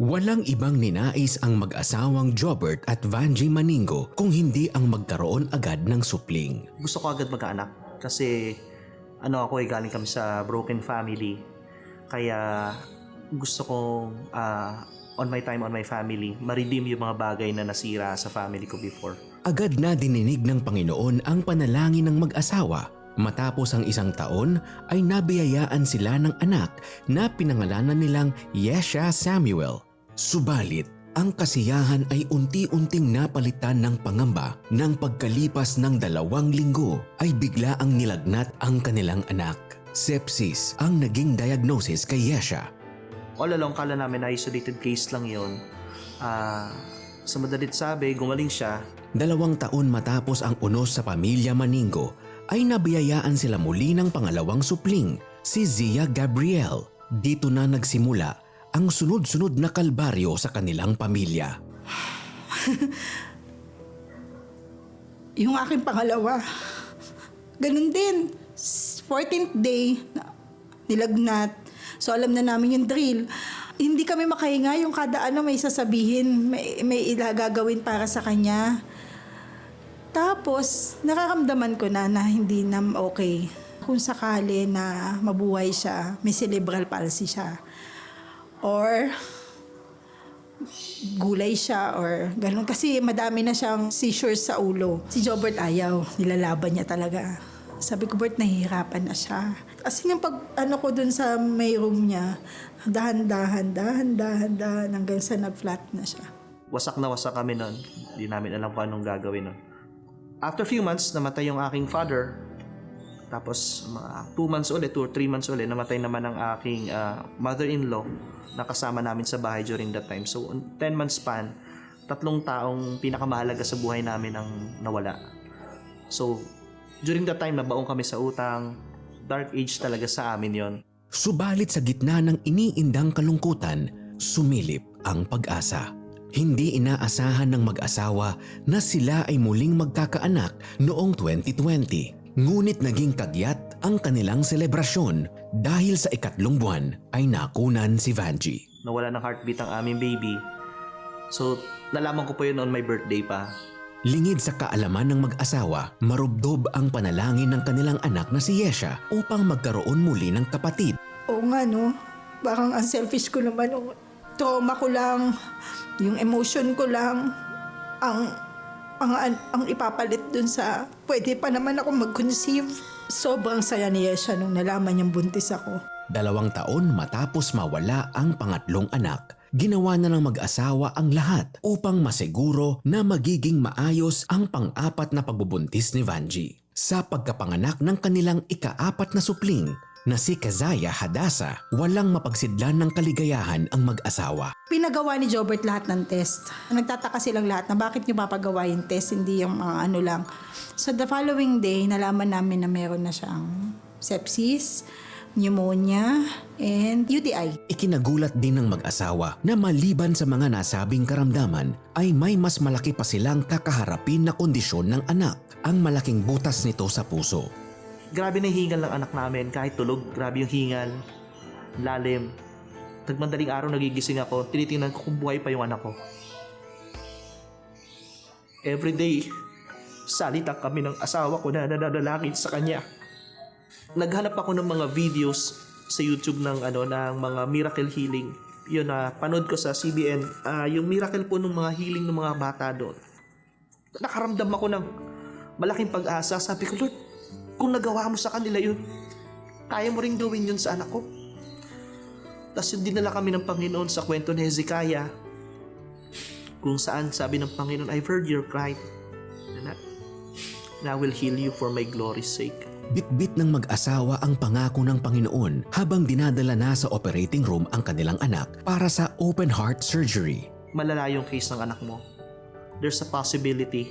Walang ibang ninais ang mag-asawang Jobert at Vangie Maningo kung hindi ang magkaroon agad ng supling. Gusto ko agad magkaanak kasi galing kami sa broken family. Kaya gusto kong on my time, on my family, ma-redeem yung mga bagay na nasira sa family ko before. Agad na dininig ng Panginoon ang panalangin ng mag-asawa. Matapos ang 1 taon ay nabiyayaan sila ng anak na pinangalanan nilang Yesha Samuel. Subalit, ang kasiyahan ay unti-unting napalitan ng pangamba nang pagkalipas ng 2 linggo ay bigla ang nilagnat ang kanilang anak. Sepsis ang naging diagnosis kay Yesha. All along, kala namin na isolated case lang yun. Sa madalit sabi, gumaling siya. 2 taon matapos ang unos sa pamilya Maningo, ay nabiyayaan sila muli ng pangalawang supling, si Zia Gabriel. Dito na nagsimula ang sunod-sunod na kalbaryo sa kanilang pamilya. Yung aking pangalawa, ganun din. 14th day, nilagnat. So alam na namin yung drill. Hindi kami makahinga, yung kada may sasabihin, may gagawin para sa kanya. Tapos, nararamdaman ko na hindi na okay. Kung sakali na mabuhay siya, may cerebral palsy siya. Or gulay siya or ganun. Kasi madami na siyang seizures sa ulo. Si Jobert ayaw, nilalaban niya talaga. Sabi ko, Bert, nahihirapan na siya. Kasi yung ko dun sa may room niya, dahan-dahan hanggang sa nag-flat na siya. Wasak na wasak kami nun. Hindi namin alam kung anong gagawin nun. After few months, namatay yung aking father. Tapos, mga 2 months ulit, 2 or 3 months ulit, namatay naman ang aking mother-in-law na kasama namin sa bahay during that time. So, 10 months span, 3 taong pinakamahalaga sa buhay namin ang nawala. So, during that time, nabaong kami sa utang. Dark age talaga sa amin yon. Subalit sa gitna ng iniindang kalungkutan, sumilip ang pag-asa. Hindi inaasahan ng mag-asawa na sila ay muling magkakaanak noong 2020. Ngunit naging kagyat ang kanilang selebrasyon dahil sa 3 buwan ay nakunan si Vangie. Nawala ng heartbeat ang aming baby. So, nalaman ko po yun on my birthday pa. Lingid sa kaalaman ng mag-asawa, marubdob ang panalangin ng kanilang anak na si Yesha upang magkaroon muli ng kapatid. Oo nga, no? Parang ang selfish ko naman. Trauma ko lang, yung emotion ko lang, ang ipapalit dun sa pwede pa naman ako mag-conceive. Sobrang saya ni Yesha nung nalaman niyang buntis ako. 2 taon matapos mawala ang pangatlong anak, ginawa na ng mag-asawa ang lahat upang masiguro na magiging maayos ang pang-4 na pagbubuntis ni Vangie. Sa pagkapanganak ng kanilang ika-4 na supling na si Kazaya Hadasa, walang mapagsidlan ng kaligayahan ang mag-asawa. Pinagawa ni Jobert lahat ng test. Nagtataka silang lahat na bakit niyo papagawa yung test, hindi yung mga lang. So the following day, nalaman namin na meron na siyang sepsis, pneumonia, and UTI. Ikinagulat din ng mag-asawa na maliban sa mga nasabing karamdaman ay may mas malaki pa silang kakaharapin na kondisyon ng anak, ang malaking butas nito sa puso. Grabe na yung hingal ng anak namin. Kahit tulog, grabe yung hingal. Lalim. Tagmandaling araw nagigising ako, tinitingnan ko kung buhay pa yung anak ko. Everyday, salita kami ng asawa ko na nananalangin sa kanya. Naghanap ako ng mga videos sa YouTube ng mga miracle healing. Yun na panood ko sa CBN, yung miracle po ng mga healing ng mga bata doon. Nakaramdam ako ng malaking pag-asa. Sabi ko, Lord, kung nagawa mo sa kanila yun, kaya mo rin gawin yun sa anak ko. Tapos yung dinala kami ng Panginoon sa kwento ni Hezekiah, kung saan sabi ng Panginoon, I've heard your cry, and I will heal you for my glory's sake. Bitbit ng mag-asawa ang pangako ng Panginoon habang dinadala na sa operating room ang kanilang anak para sa open heart surgery. Malala yung case ng anak mo. There's a possibility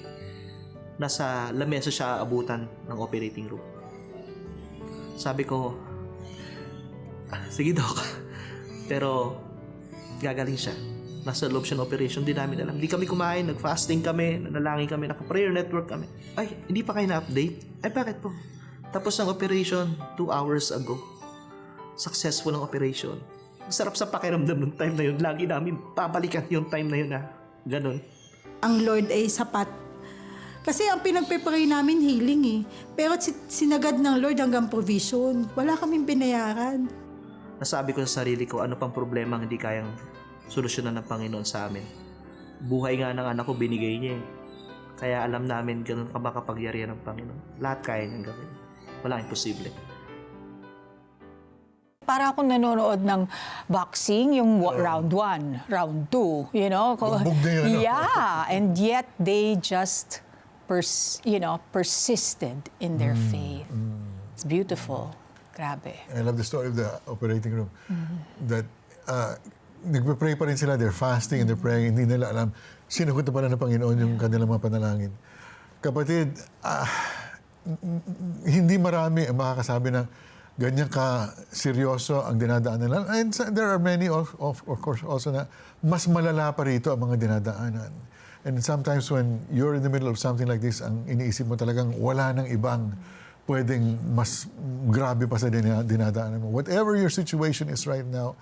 na sa lamesa siya abutan ng operating room. Sabi ko, sige Doc, pero gagaling siya. Nasa loob siya ng operation, di namin alam. Hindi kami kumain, nag-fasting kami, nanalangin kami, naka-prayer network kami. Ay, hindi pa kayo na-update? Ay, bakit po? Tapos ang operation 2 hours ago. Successful ang operation. Sarap sa pakiramdam ng time na yun. Lagi namin babalikan yung time na yun na ganun. Ang Lord ay sapat. Kasi ang pinagpe-pray namin healing eh. Pero sinagad ng Lord hanggang provision. Wala kaming binayaran. Nasabi ko sa sarili ko, ano pang problema ang hindi kayang solusyonan ng Panginoon sa amin. Buhay nga ng anak ko, binigay niya eh. Kaya alam namin ganun ka makapagyarihan ng Panginoon. Lahat kaya niyang gawin. Walang imposible. Para akong nanonood ng boxing, yung round 1, round 2, you know? Bugbog na yun, ano? Yeah, and yet they just, persisted in their faith. It's beautiful. Grabe. I love the story of the operating room. That nagpe-pray pa rin sila, they're fasting and they're praying, hindi nila alam, sinugot na pala ng Panginoon yung kanilang mga panalangin. Kapatid, hindi marami ang makakasabi na ganyan ka seryoso ang dinadaanan nila. And there are many, of course, also na mas malala pa rito ang mga dinadaanan. And sometimes when you're in the middle of something like this, ang iniisip mo talagang wala nang ibang pwedeng mas grabe pa sa dinadaanan mo. Whatever your situation is right now,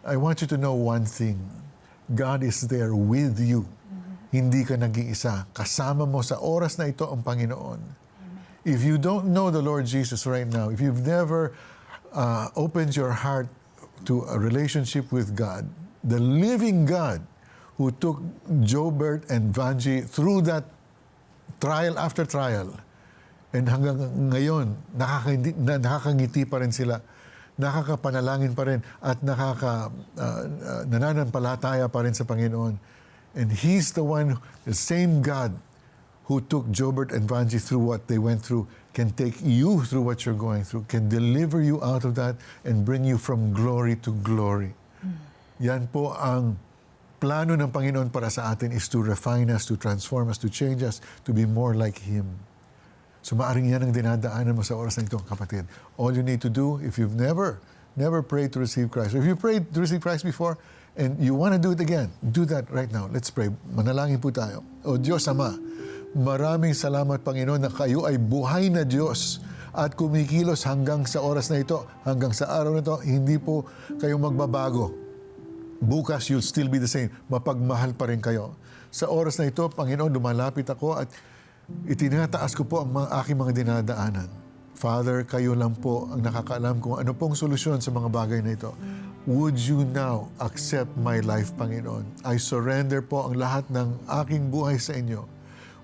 I want you to know one thing. God is there with you. Hindi ka nag-iisa. Kasama mo sa oras na ito ang Panginoon. If you don't know the Lord Jesus right now, if you've never opened your heart to a relationship with God, the living God who took Jobert and Vanji through that trial after trial, and hanggang ngayon, nakakangiti pa rin sila, nakakapanalangin pa rin, at nananampalataya pa rin sa Panginoon. And He's the one, the same God who took Jobert and Vanji through what they went through, can take you through what you're going through, can deliver you out of that and bring you from glory to glory. Yan po ang plano ng Panginoon para sa atin, is to refine us, to transform us, to change us, to be more like Him. So maaring yan ang dinadaanan mo sa oras na ito, kapatid. All you need to do, if you've never prayed to receive Christ, or if you prayed to receive Christ before, and you want to do it again, do that right now. Let's pray. Manalangin po tayo. O Diyos Ama, maraming salamat, Panginoon, na kayo ay buhay na Diyos at kumikilos hanggang sa oras na ito, hanggang sa araw na ito. Hindi po kayo magbabago. Bukas, you'll still be the same. Mapagmahal pa rin kayo. Sa oras na ito, Panginoon, lumalapit ako at itinataas ko po ang aking mga dinadaanan. Father, kayo lang po ang nakakaalam kung ano pong solusyon sa mga bagay na ito. Would you now accept my life, Panginoon? I surrender po ang lahat ng aking buhay sa inyo.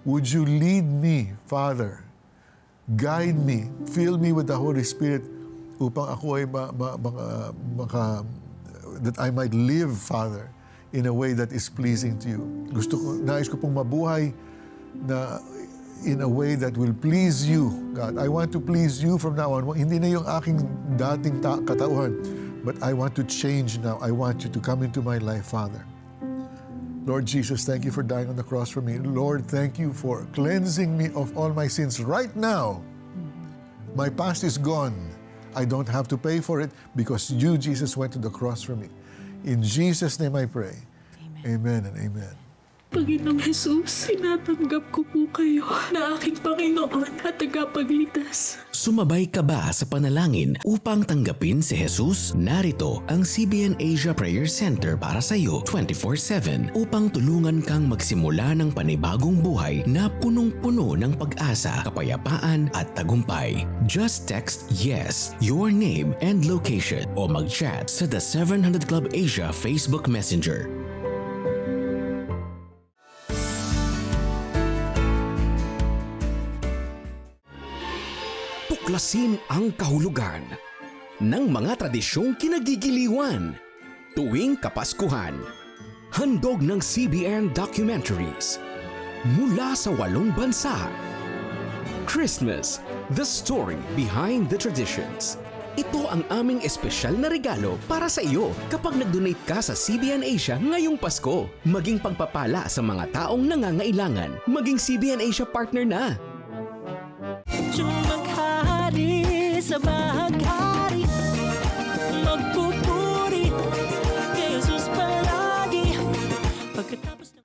Would you lead me, Father? Guide me, fill me with the Holy Spirit upang ako ay that I might live, Father, in a way that is pleasing to you. Nais ko pong mabuhay na in a way that will please you, God. I want to please you from now on. Hindi na yung aking dating katauhan, but I want to change now. I want you to come into my life, Father. Lord Jesus, thank you for dying on the cross for me. Lord, thank you for cleansing me of all my sins right now. My past is gone. I don't have to pay for it because you, Jesus, went to the cross for me. In Jesus' name I pray. Amen and amen. Panginoong Jesus, sinatanggap ko po kayo na aking Panginoon at tagapagligtas. Sumabay ka ba sa panalangin upang tanggapin si Jesus? Narito ang CBN Asia Prayer Center para sa iyo 24/7 upang tulungan kang magsimula ng panibagong buhay na punong-puno ng pag-asa, kapayapaan at tagumpay. Just text YES, your name and location o mag-chat sa The 700 Club Asia Facebook Messenger. Tuklasin ang kahulugan ng mga tradisyong kinagigiliwan tuwing Kapaskuhan. Handog ng CBN Documentaries mula sa 8 bansa. Christmas, the story behind the traditions. Ito ang aming espesyal na regalo para sa iyo kapag nag-donate ka sa CBN Asia ngayong Pasko. Maging pagpapala sa mga taong nangangailangan. Maging CBN Asia partner na. Sumaghari sa bahaghari, magpupuri kay Jesus palagi. Pagkatapos ng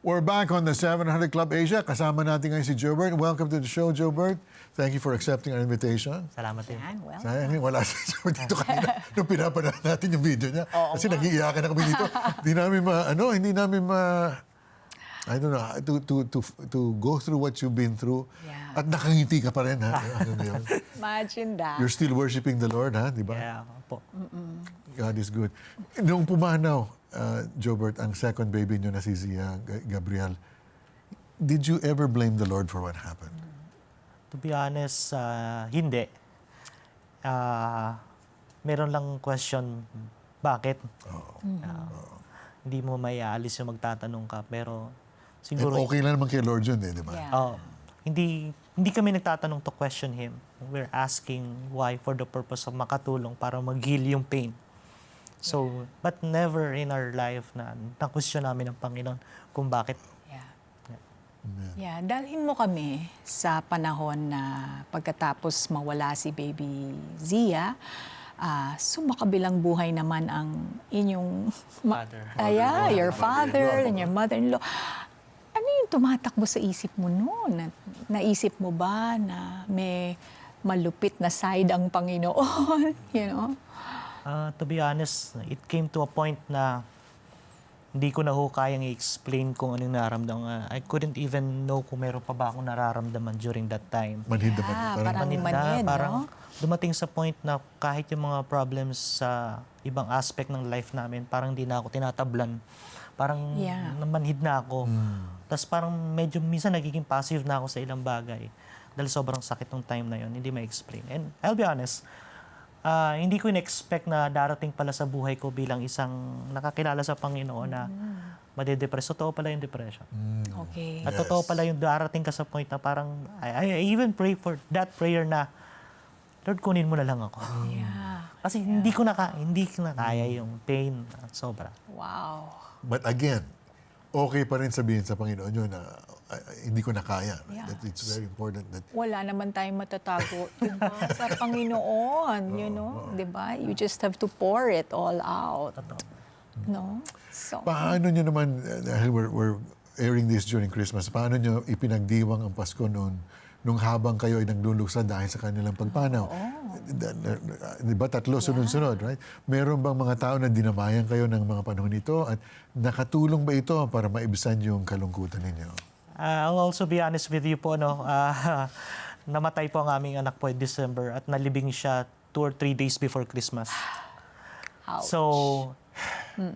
We're back on the 700 Club Asia. Kasama natin ngayon si Jobert. Welcome to the show, Jobert. Thank you for accepting our invitation. Salamat din. Yan, well. Sayang, wala si Jobert dito kanina nung pinapanood natin yung video niya. Kasi nag-iiyakan na kami dito. Hindi namin I don't know, to go through what you've been through. Yeah. At nakangiti ka pa rin, ha? Ano na yun? Imagine that. You're still worshiping the Lord, ha? Di ba? Kaya po. God is good. Nung pumanaw, Jobert, ang second baby niyo na si Zia Gabriel, did you ever blame the Lord for what happened? To be honest, hindi. Meron lang question, bakit? Hindi mo may aalis yung magtatanong ka, pero And siguro... okay lang naman kay Lord yun, di ba? Yeah. Hindi kami nagtatanong to question Him. We're asking why for the purpose of makatulong para mag-heal yung pain. So, but never in our life na question namin ng Panginoon kung bakit. Yeah. Yeah, dalhin mo kami sa panahon na pagkatapos mawala si baby Zia, sumakabilang buhay naman ang inyong Father. your father and your mother-in-law. Ano yung tumatakbo sa isip mo noon? Naisip mo ba na may malupit na side ang Panginoon? You know? To be honest, it came to a point na hindi ko na ho kayang i-explain kung anong nararamdaman. I couldn't even know kung meron pa ba akong nararamdaman during that time. Manhid na Yeah, manhid. parang Manid manhid, parang no? dumating sa point na kahit yung mga problems sa ibang aspect ng life namin, parang hindi na ako tinatablan. Parang Yeah. namanhid na ako. Tapos parang medyo minsan nagiging passive na ako sa ilang bagay. Dahil sobrang sakit ng time na yon, hindi ma-explain. And I'll be honest, hindi ko in-expect na darating pala sa buhay ko bilang isang nakakilala sa Panginoon na madedepress. Totoo pala yung depression. Okay. At totoo pala yung darating ka sa point na parang, I even pray for that prayer na, Lord, kunin mo na lang ako. Yeah. Kasi hindi ko na kaya yung pain. Sobra. Wow. But again, okay pa rin sabihin sa Panginoon yun na hindi ko na kaya. Right? Yeah. That it's very important that Wala naman tayong matatago, diba? Sa Panginoon, you know, diba? You just have to pour it all out. No? So, paano nyo naman, dahil we're airing this during Christmas, paano nyo ipinagdiwang ang Pasko noon nung habang kayo ay nagluluksa dahil sa kanilang pagpanaw? Di ba, tatlo sunod-sunod, right? Meron bang mga tao na dinamayan kayo ng mga panahon ito at nakatulong ba ito para maibisan yung kalungkutan ninyo? I'll also be honest with you po, no? Namatay po ang aming anak po in December at nalibing siya 2 or 3 days before Christmas. ouch. So,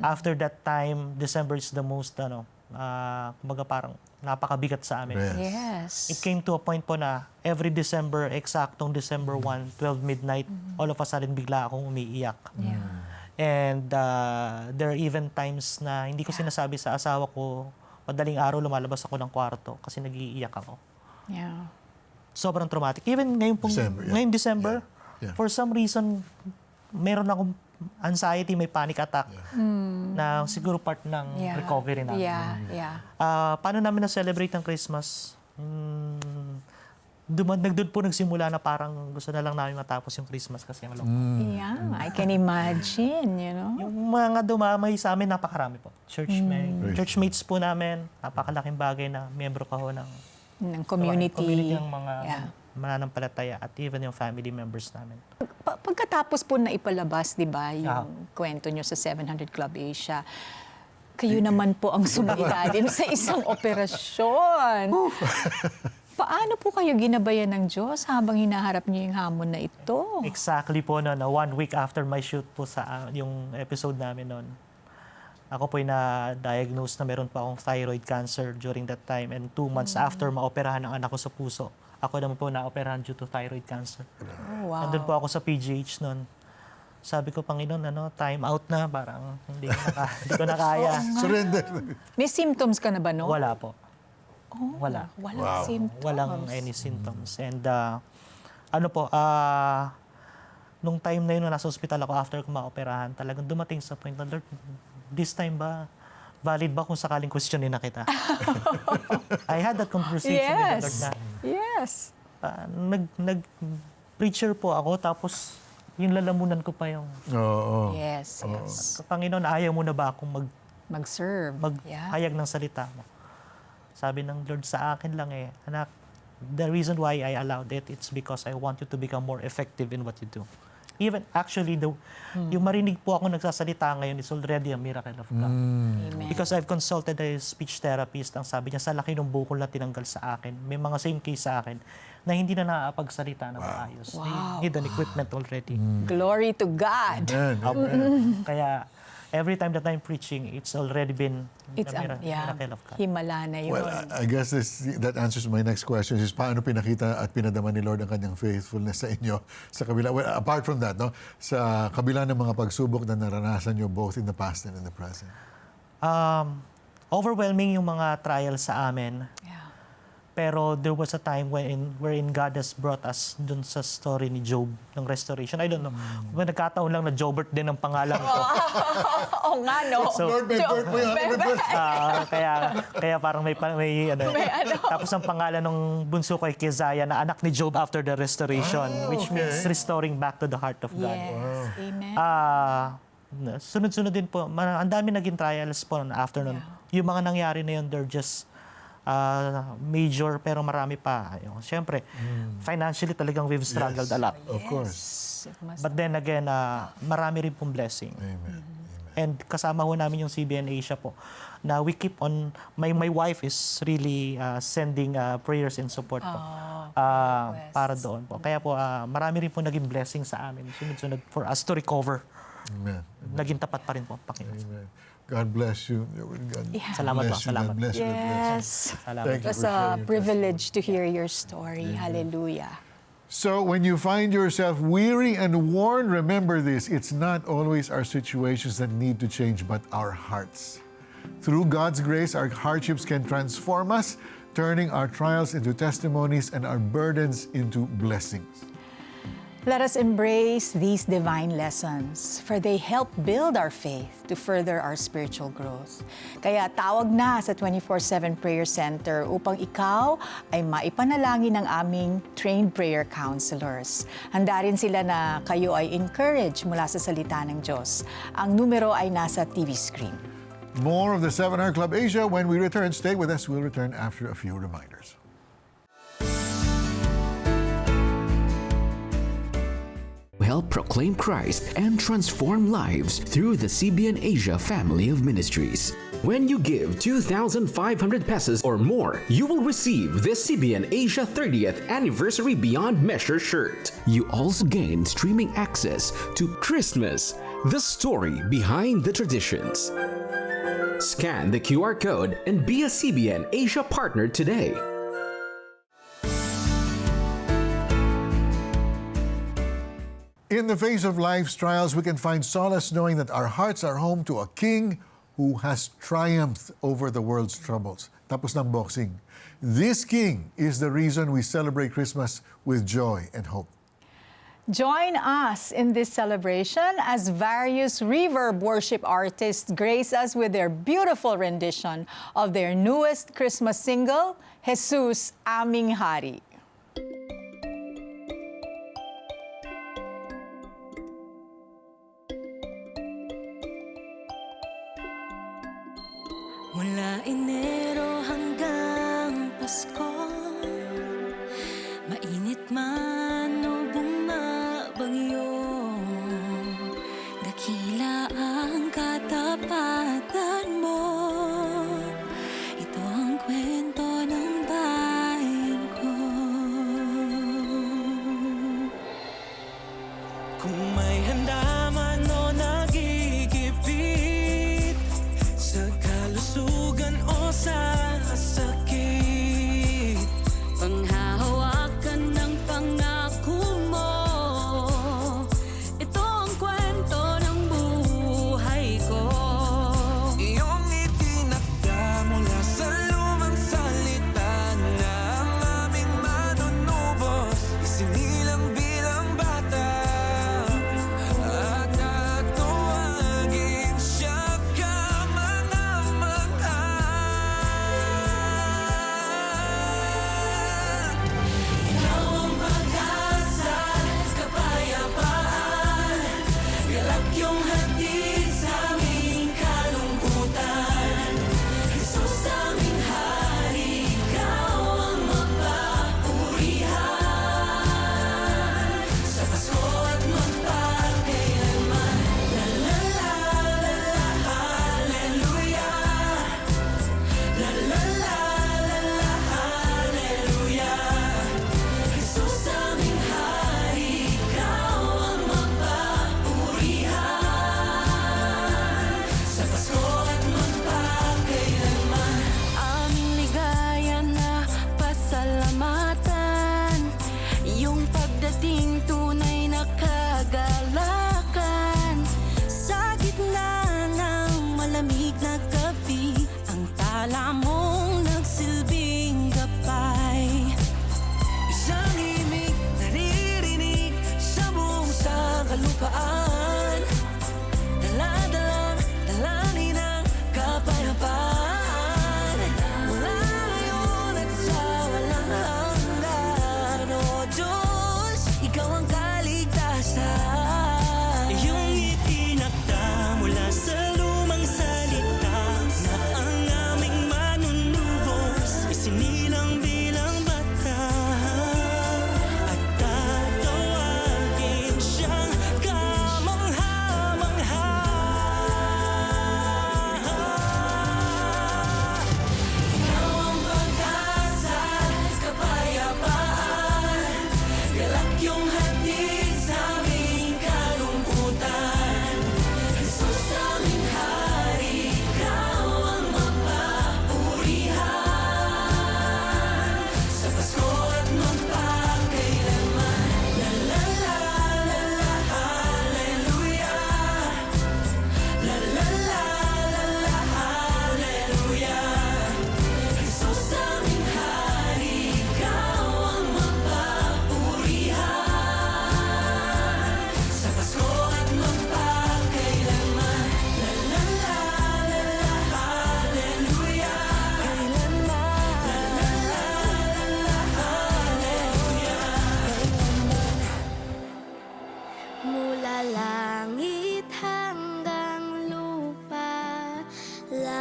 after that time, December is the most, kumbaga parang napakabigat sa amin. Yes. Yes. It came to a point po na every December, eksaktong December 1, 12 midnight, all of a sudden bigla akong umiiyak. Yeah. And there are even times na hindi ko sinasabi sa asawa ko, madaling araw lumalabas ako ng kwarto kasi nag-iiyak ako. Yeah. Sobrang traumatic. Even ngayon ngayong December, Yeah. for some reason, meron akong anxiety, may panic attack na siguro part ng Yeah. recovery namin. Yeah. Yeah. Paano namin na-celebrate ang Christmas? Nagdoon po nagsimula na parang gusto na lang namin matapos yung Christmas kasi ang lungkot. Yeah. I can imagine, you know? Yung mga dumamay sa amin, napakarami po. Churchmates po namin, napakalaking bagay na miyembro ka ho ng Ng community. ng mga Yeah. mananampalataya at even yung family members namin. Pagkatapos po na ipalabas, di ba, yung kwento nyo sa 700 Club Asia, kayo naman po ang sumailalim sa isang operasyon. Paano po kayo ginabayan ng Diyos habang hinaharap niyo yung hamon na ito? Exactly po na 1 week after my shoot po sa yung episode namin noon. Ako po na-diagnose na meron pa akong thyroid cancer during that time and 2 months after maoperahan ang anak ko sa puso. Ako naman po na-operahan due to thyroid cancer. Oh, wow. Nandun po ako sa PGH noon. Sabi ko, Panginoon, time out na. Parang hindi ko na kaya. Surrender. May symptoms ka na ba, no? Wala po. Wala. Walang symptoms. Walang any symptoms. And nung time na yun, nasa hospital ako after ko ma-operahan, talagang dumating sa point na, Lord, this time ba, valid ba kung sakaling questionin na kita? I had that conversation with the Lord na, Yes. nag-preacher po ako, tapos yung lalamunan ko pa yung, Oo. Yes, yes. Panginoon, ayaw mo na ba akong Mag-serve. Yeah. maghayag ng salita mo? Sabi ng Lord sa akin lang anak, the reason why I allowed it, it's because I want you to become more effective in what you do. Even actually, yung marinig po ako nagsasalita ngayon is already a miracle of God. Amen. Because I've consulted a speech therapist, ang sabi niya, sa laki ng bukol na tinanggal sa akin, may mga same case sa akin na hindi na nakapagsalita na maayos. They need an equipment already. Glory to God. Amen. Kaya every time that I'm preaching, it's already been It's a miracle of God. Himala na yun. Well, I guess that answers my next question is paano pinakita at pinadama ni Lord ang kanyang faithfulness sa inyo sa kabila. Well, apart from that, no, sa kabila ng mga pagsubok na naranasan nyo both in the past and in the present. Overwhelming yung mga trials sa amin. Yeah. Pero there was a time wherein God has brought us dun sa story ni Job ng restoration. I don't know. Kung nagkataon lang na Jobert din ang pangalan ko. Oo nga, no? So, Lord, may birth mo yan. May birth. kaya parang may Tapos ang pangalan ng bunso ko ay Keziah na anak ni Job after the restoration, which means restoring back to the heart of God. Yes. Amen. Sunod-sunod din po. Ang dami naging trials po after nun. Yung mga nangyari na yun, they're just major, pero marami pa. Siyempre, financially talagang we've struggled a lot. Of course. It must- But then again, marami rin pong blessing. Amen. And kasama ho namin yung CBN Asia po na we keep on, my wife is really sending prayers and support po para doon po. Kaya po marami rin po naging blessing sa amin. Sunod-sunod for us to recover. Amen. Naging tapat pa rin po ang Panginoon. Amen. God bless you. God Salamat bless po, you. salamat. God bless you. God bless you. Yes. Salamat. Thank It you was for a sharing your privilege to hear your story. Hallelujah. So when you find yourself weary and worn, remember this. It's not always our situations that need to change, but our hearts. Through God's grace, our hardships can transform us, turning our trials into testimonies and our burdens into blessings. Let us embrace these divine lessons, for they help build our faith to further our spiritual growth. Kaya tawag na sa 24/7 Prayer Center upang ikaw ay maipanalangin ng aming trained prayer counselors. Handa rin sila na kayo ay encourage mula sa salita ng Diyos. Ang numero ay nasa TV screen. More of the 7 Hour Club Asia when we return. Stay with us. We'll return after a few reminders. Help proclaim Christ and transform lives through the CBN Asia family of ministries. When you give 2,500 pesos or more, you will receive this CBN Asia 30th Anniversary Beyond Measure shirt. You also gain streaming access to Christmas, the story behind the traditions. Scan the QR code and be a CBN Asia partner today. In the face of life's trials, we can find solace knowing that our hearts are home to a King who has triumphed over the world's troubles. Tapos ng boxing. This King is the reason we celebrate Christmas with joy and hope. Join us in this celebration as various reverb worship artists grace us with their beautiful rendition of their newest Christmas single, Jesus Aming Hari. Mula Enero hanggang Pasko, mainit man o bumabagyo, dakila ang katapatan mo. Ito ang kwento ng bayan ko. Kung may handa man o nagigipit sa kalusugan o sa sakit, panghahawakan ng pangalan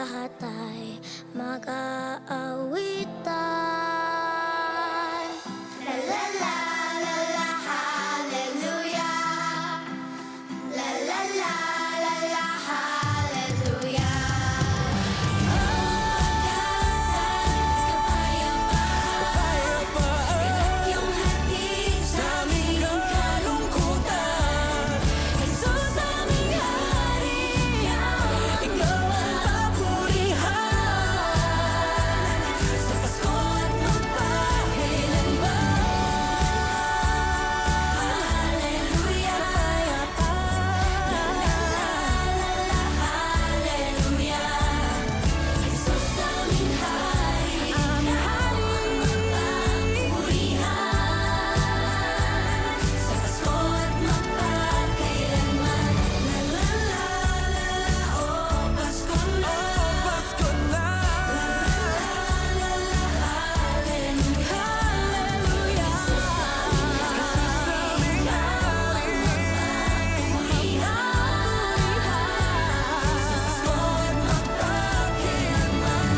lahat ay mag-aawitan. La la la la la, hallelujah. La la la la la, hallelujah. Kapayapaan, iyong hatid sa aming kalungkutan. Jesus, aming hari, ikaw ang papurihan. Sa Pasko at magpakailanman. Hallelujah, kapayapaan. La la la la, hallelujah. Jesus, aming hari, ikaw ang papurihan. Sa Pasko at magpakailanman. La la la la la, oh Pasko na. Pasko na. La la la la, hallelujah. Hallelujah. Jesus, aming hari, ikaw ang papurihan. Sa Pasko at magpakailanman.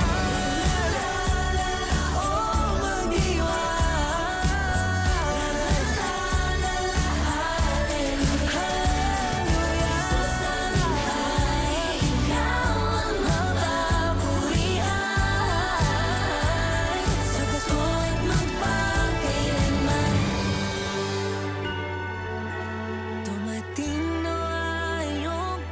La la la la, oh magdiwang. La la la la la, hallelujah. Jesus, aming hari, ikaw ang mapapurihan. Sa Pasko at magpakailanman. Dumating na ang iyong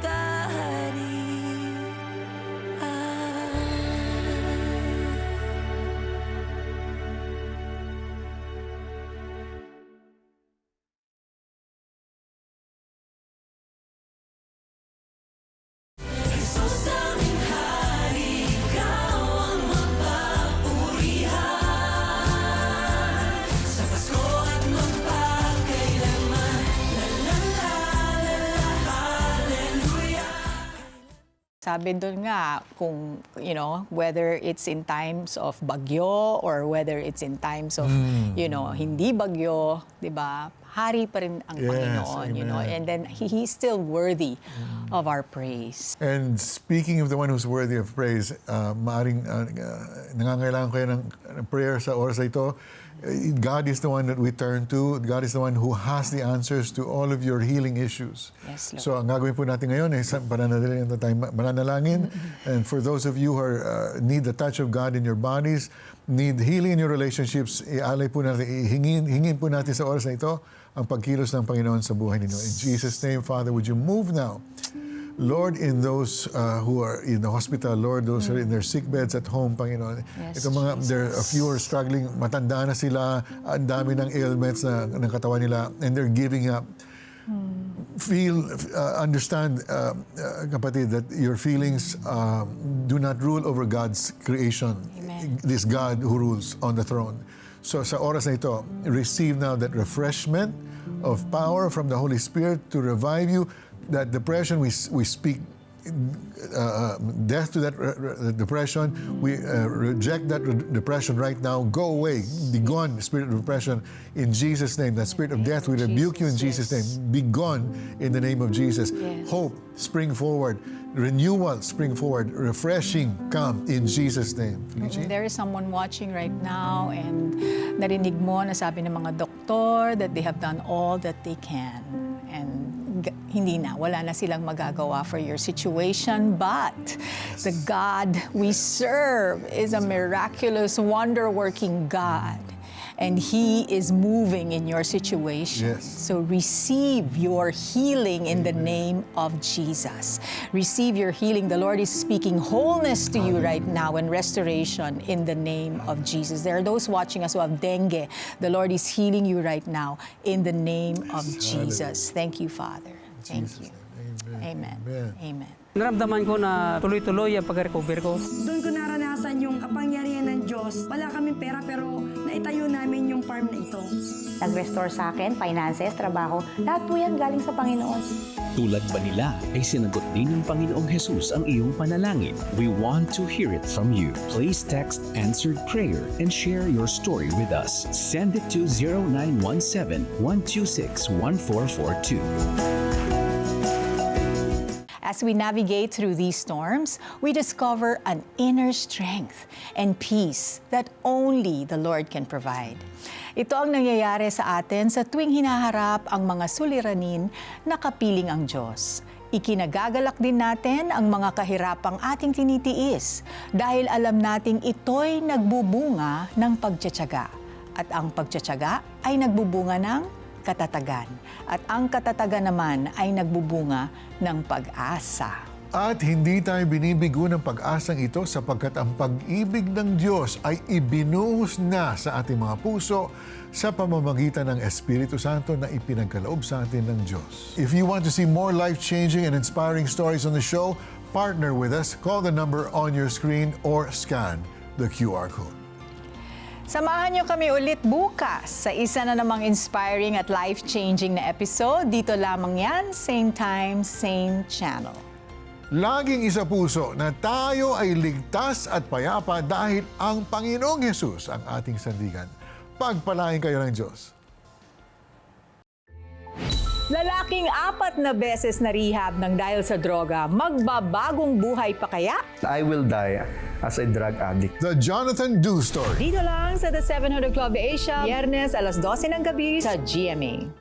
Jesus, aming hari, ikaw ang mapapurihan. Sa Pasko at magpakailanman. La la la la la, hallelujah. Sabi doon nga, kung, whether it's in times of bagyo or whether it's in times of, hindi bagyo, di ba? Hari pa rin ang Yes, Panginoon, amen. and then He's still worthy of our praise. And speaking of the one who's worthy of praise, maaring nangangailangan kayo ng prayer sa oras na ito. God is the one that we turn to. God is the one who has the answers to all of your healing issues. Yes, Lord. So ang gagawin po natin ngayon ay mananalangin. And for those of you who need the touch of God in your bodies, need healing in your relationships, ialay po natin, hingin po natin sa oras na ito ang pagkilos ng Panginoon sa buhay ninyo. In Jesus' name, Father, would you move now? Lord, in those who are in the hospital, Lord, those who are in their sick beds at home, Panginoon. Yes, Ito there are a few who are struggling, matanda na sila, ang dami ng ailments ng katawan nila, and they're giving up. Understand, kapatid, that your feelings do not rule over God's creation. Amen. This God who rules on the throne. So sa oras na ito, receive now that refreshment of power from the Holy Spirit to revive you. That depression, we speak death to that depression. We reject that depression right now. Go away. Be gone, spirit of depression, in Jesus' name. That spirit of death, we rebuke you in Jesus' name. Be gone in the name of Jesus. Yes. Hope, spring forward. Renewal, spring forward. Refreshing, come in Jesus' name. Felicia? There is someone watching right now and narinig mo na sabi ng mga doktor that they have done all that they can. And hindi na, wala na silang magagawa for your situation. But the God we serve is a miraculous, wonder-working God. And He is moving in your situation. Yes. So receive your healing in the name of Jesus. Receive your healing. The Lord is speaking wholeness to you right now and restoration in the name of Jesus. There are those watching us who have dengue. The Lord is healing you right now in the name of Jesus. Thank you, Father. Thank you. Amen. Amen. Naramdaman ko na tuloy-tuloy ang pag-recover ko. Doon ko naranasan yung kapangyarihan ng Diyos. Wala kaming pera pero naitayo namin yung farm na ito. Nag-restore sa akin, finances, trabaho, lahat po yan galing sa Panginoon. Tulad ba nila ay sinagot din ng Panginoong Jesus ang iyong panalangin? We want to hear it from you. Please text answered prayer and share your story with us. Send it to 0917-126-1442. As we navigate through these storms, we discover an inner strength and peace that only the Lord can provide. Ito ang nangyayari sa atin sa tuwing hinaharap ang mga suliranin na kapiling ang Diyos. Ikinagagalak din natin ang mga kahirapang ating tinitiis dahil alam nating ito'y nagbubunga ng pagtsatsaga. At ang pagtsatsaga ay nagbubunga ng katatagan. At ang katatagan naman ay nagbubunga ng pag-asa. At hindi tayo binibigo ng pag-asang ito sapagkat ang pag-ibig ng Diyos ay ibinuhos na sa ating mga puso sa pamamagitan ng Espiritu Santo na ipinagkaloob sa atin ng Diyos. If you want to see more life-changing and inspiring stories on the show, partner with us. Call the number on your screen or scan the QR code. Samahan niyo kami ulit bukas sa isa na namang inspiring at life-changing na episode. Dito lamang yan, same time, same channel. Laging isa puso na tayo ay ligtas at payapa dahil ang Panginoong Hesus ang ating sandigan. Pagpalain kayo ng Diyos. Lalaking 4 na beses na rehab ng dahil sa droga, magbabagong buhay pa kaya? I will die as a drug addict. The Jonathan Du Story. Dito lang sa The 700 Club Asia, Biyernes alas 12 ng gabi sa GMA.